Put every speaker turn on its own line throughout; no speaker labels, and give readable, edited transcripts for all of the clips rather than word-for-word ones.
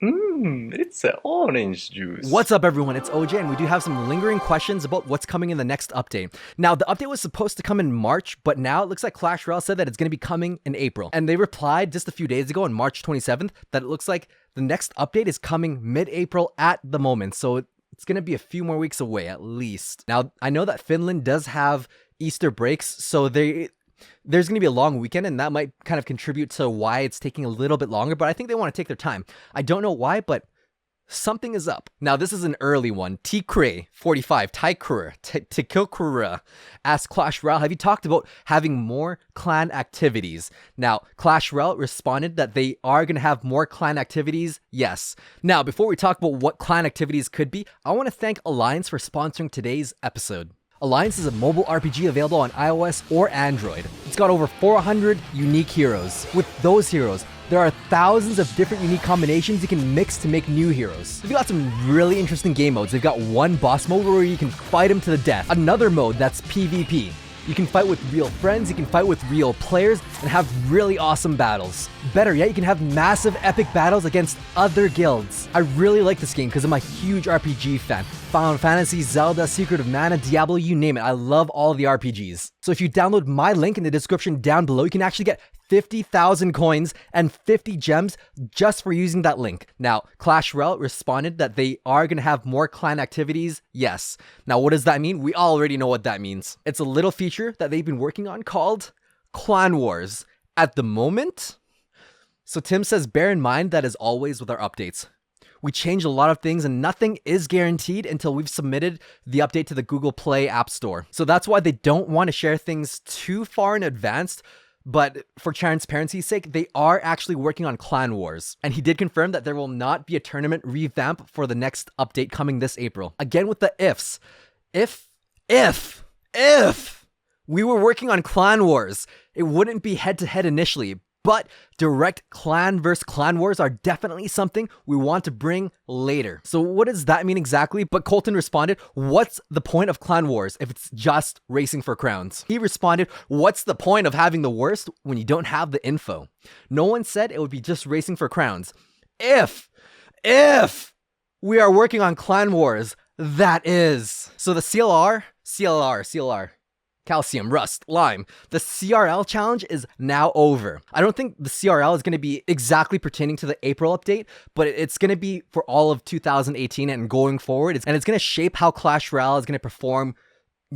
It's an orange juice.
What's up, everyone? It's OJ, and we do have some lingering questions about what's coming in the next update. Now, the update was supposed to come in March, but now it looks like Clash Royale said that it's going to be coming in April. And they replied just a few days ago on March 27th that it looks like the next update is coming mid-April at the moment. So it's going to be a few more weeks away at least. Now, I know that Finland does have Easter breaks, so there's going to be a long weekend, and that might kind of contribute to why it's taking a little bit longer, but I think they want to take their time. I don't know why, but something is up. Now, this is an early one. T-Cray45, Tikokura asked Clash Royale, have you talked about having more clan activities? Now, Clash Royale responded that they are going to have more clan activities. Yes. Now, before we talk about what clan activities could be, I want to thank Alliance for sponsoring today's episode. Alliance is a mobile RPG available on iOS or Android. It's got over 400 unique heroes. With those heroes, there are thousands of different unique combinations you can mix to make new heroes. They've got some really interesting game modes. They've got one boss mode where you can fight them to the death. Another mode that's PvP. You can fight with real friends, you can fight with real players, and have really awesome battles. Better yet, you can have massive epic battles against other guilds. I really like this game because I'm a huge RPG fan. Final Fantasy, Zelda, Secret of Mana, Diablo, you name it. I love all of the RPGs. So if you download my link in the description down below, you can actually get 50,000 coins and 50 gems just for using that link. Now, Clash Royale responded that they are going to have more clan activities. Yes. Now, what does that mean? We already know what that means. It's a little feature that they've been working on called Clan Wars. At the moment, so Tim says, bear in mind that as always with our updates, we change a lot of things and nothing is guaranteed until we've submitted the update to the Google Play App Store. So that's why they don't want to share things too far in advance. But for transparency's sake, they are actually working on Clan Wars. And he did confirm that there will not be a tournament revamp for the next update coming this April. Again with the ifs. If we were working on Clan Wars, it wouldn't be head-to-head initially. But direct clan versus clan wars are definitely something we want to bring later. So what does that mean exactly? But Colton responded, what's the point of clan wars if it's just racing for crowns? He responded, what's the point of having the worst when you don't have the info? No one said it would be just racing for crowns. If we are working on clan wars, that is. So the CLR. Calcium, Rust, Lime. The CRL challenge is now over. I don't think the CRL is going to be exactly pertaining to the April update, but it's going to be for all of 2018 and going forward. And it's going to shape how Clash Royale is going to perform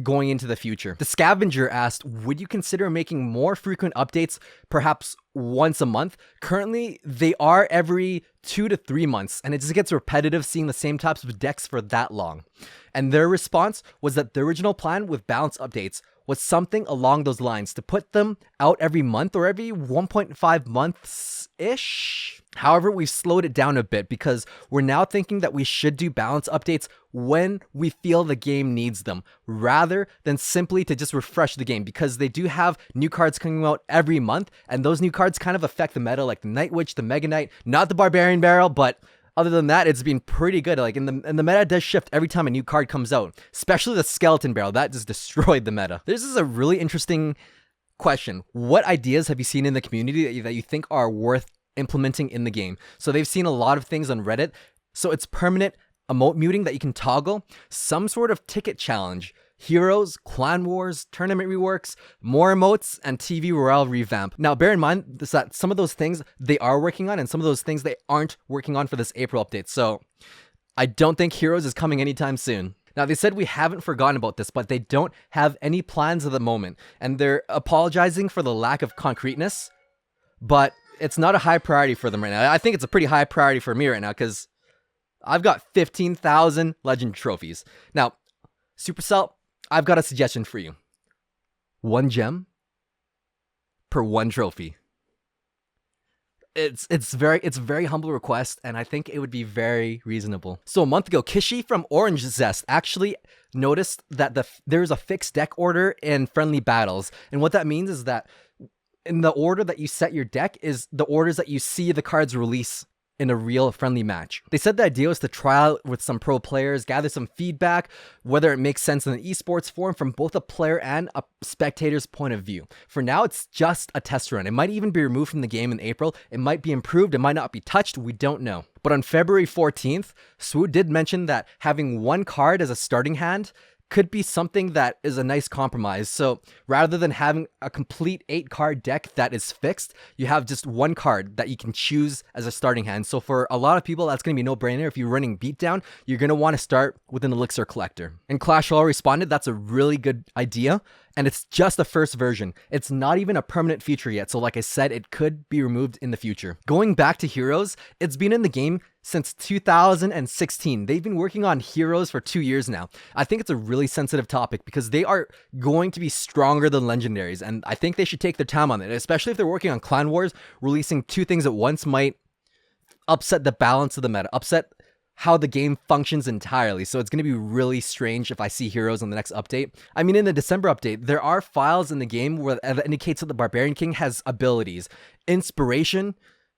going into the future. The Scavenger asked, would you consider making more frequent updates, perhaps once a month? Currently, they are every 2 to 3 months, and it just gets repetitive seeing the same types of decks for that long. And their response was that the original plan with balance updates was something along those lines, to put them out every month or every 1.5 months-ish. However, we've slowed it down a bit because we're now thinking that we should do balance updates when we feel the game needs them, rather than simply to just refresh the game, because they do have new cards coming out every month, and those new cards kind of affect the meta, like the Night Witch, the Mega Knight, not the Barbarian Barrel, but other than that, it's been pretty good. Like, and the meta does shift every time a new card comes out, especially the Skeleton Barrel. That just destroyed the meta. This is a really interesting question. What ideas have you seen in the community that you think are worth implementing in the game? So they've seen a lot of things on Reddit. So it's permanent emote muting that you can toggle, some sort of ticket challenge, heroes, clan wars, tournament reworks, more emotes, and TV Royale revamp. Now, bear in mind that some of those things they are working on, and some of those things they aren't working on for this April update. So I don't think Heroes is coming anytime soon. Now, they said we haven't forgotten about this, but they don't have any plans at the moment, and they're apologizing for the lack of concreteness, but it's not a high priority for them right now. I think it's a pretty high priority for me right now, because I've got 15,000 Legend trophies. Now, Supercell, I've got a suggestion for you. 1 gem per 1 trophy. It's a very humble request, and I think it would be very reasonable. So a month ago, Kishi from Orange Zest actually noticed that there's a fixed deck order in friendly battles. And what that means is that in the order that you set your deck is the orders that you see the cards release in a real friendly match. They said the idea was to try out with some pro players, gather some feedback, whether it makes sense in the esports forum from both a player and a spectator's point of view. For now, it's just a test run. It might even be removed from the game in April. It might be improved. It might not be touched. We don't know. But on February 14th, Swoo did mention that having one card as a starting hand could be something that is a nice compromise. So rather than having a complete 8-card deck that is fixed, you have just one card that you can choose as a starting hand. So for a lot of people, that's going to be no brainer. If you're running Beatdown, you're going to want to start with an Elixir Collector. And Clash Royale responded, that's a really good idea. And it's just the first version. It's not even a permanent feature yet. So like I said, it could be removed in the future. Going back to Heroes, it's been in the game since 2016. They've been working on Heroes for 2 years now. I think it's a really sensitive topic because they are going to be stronger than Legendaries. And I think they should take their time on it, especially if they're working on Clan Wars. Releasing 2 things at once might upset the balance of the meta, upset how the game functions entirely. So it's going to be really strange if I see Heroes on the next update. I mean, in the December update, there are files in the game where it indicates that the Barbarian King has abilities: Inspiration,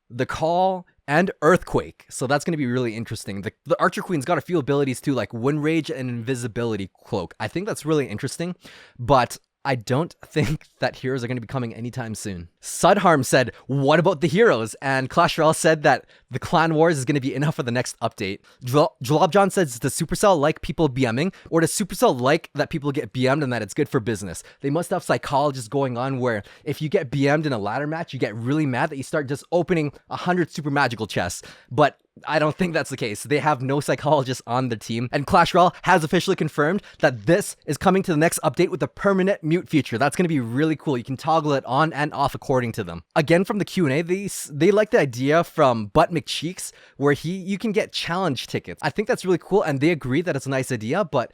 the Call, and Earthquake. So that's going to be really interesting. The Archer Queen's got a few abilities too, like Wind Rage and Invisibility Cloak. I think that's really interesting, but I don't think that Heroes are going to be coming anytime soon. Sudharm said, what about the Heroes? And Clash Royale said that the Clan Wars is going to be enough for the next update. Jalobjohn says, does Supercell like people BMing? Or does Supercell like that people get BM'd and that it's good for business? They must have psychologists going on where if you get BM'd in a ladder match, you get really mad that you start just opening 100 super magical chests. But I don't think that's the case. They have no psychologists on their team. And Clash Royale has officially confirmed that this is coming to the next update with a permanent mute feature. That's going to be really cool. You can toggle it on and off according to them. Again, from the Q&A, they like the idea from Butt McCheeks where you can get challenge tickets. I think that's really cool, and they agree that it's a nice idea, but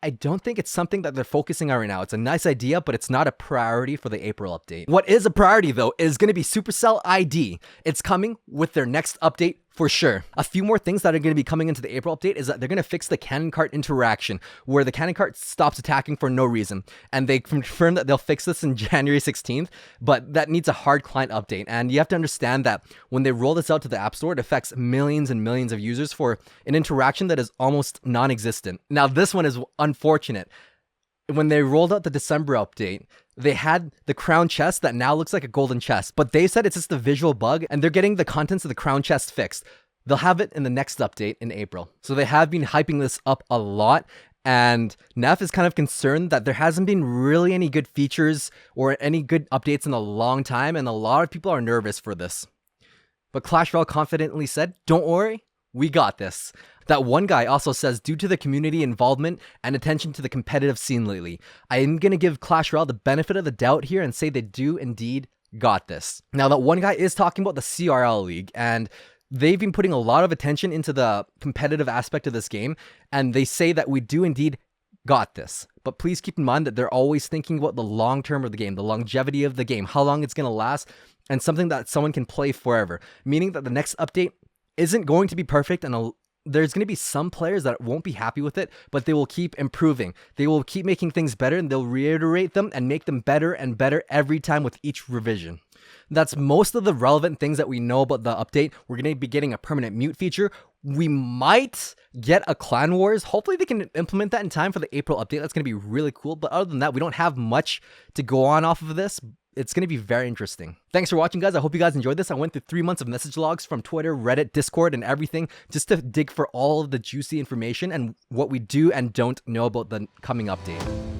I don't think it's something that they're focusing on right now. It's a nice idea, but it's not a priority for the April update. What is a priority, though, is going to be Supercell ID. It's coming with their next update for sure. A few more things that are going to be coming into the April update is that they're going to fix the cannon cart interaction, where the cannon cart stops attacking for no reason. And they confirmed that they'll fix this in January 16th, but that needs a hard client update. And you have to understand that when they roll this out to the App Store, it affects millions and millions of users for an interaction that is almost non-existent. Now, this one is unfortunate. When they rolled out the December update, they had the crown chest that now looks like a golden chest, but they said it's just a visual bug and they're getting the contents of the crown chest fixed. They'll have it in the next update in April. So they have been hyping this up a lot, and Neff is kind of concerned that there hasn't been really any good features or any good updates in a long time, and a lot of people are nervous for this. But Clash Royale confidently said, don't worry, we got this. That one guy also says, due to the community involvement and attention to the competitive scene lately, I am going to give Clash Royale the benefit of the doubt here and say they do indeed got this. Now, that one guy is talking about the CRL League, and they've been putting a lot of attention into the competitive aspect of this game, and they say that we do indeed got this. But please keep in mind that they're always thinking about the long term of the game, the longevity of the game, how long it's going to last, and something that someone can play forever. Meaning that the next update isn't going to be perfect, and there's going to be some players that won't be happy with it, but they will keep improving. They will keep making things better, and they'll reiterate them and make them better and better every time with each revision. That's most of the relevant things that we know about the update. We're going to be getting a permanent mute feature. We might get a Clan Wars. Hopefully they can implement that in time for the April update. That's going to be really cool. But other than that, we don't have much to go on off of this. It's going to be very interesting. Thanks for watching, guys. I hope you guys enjoyed this. I went through 3 months of message logs from Twitter, Reddit, Discord, and everything just to dig for all of the juicy information and what we do and don't know about the coming update.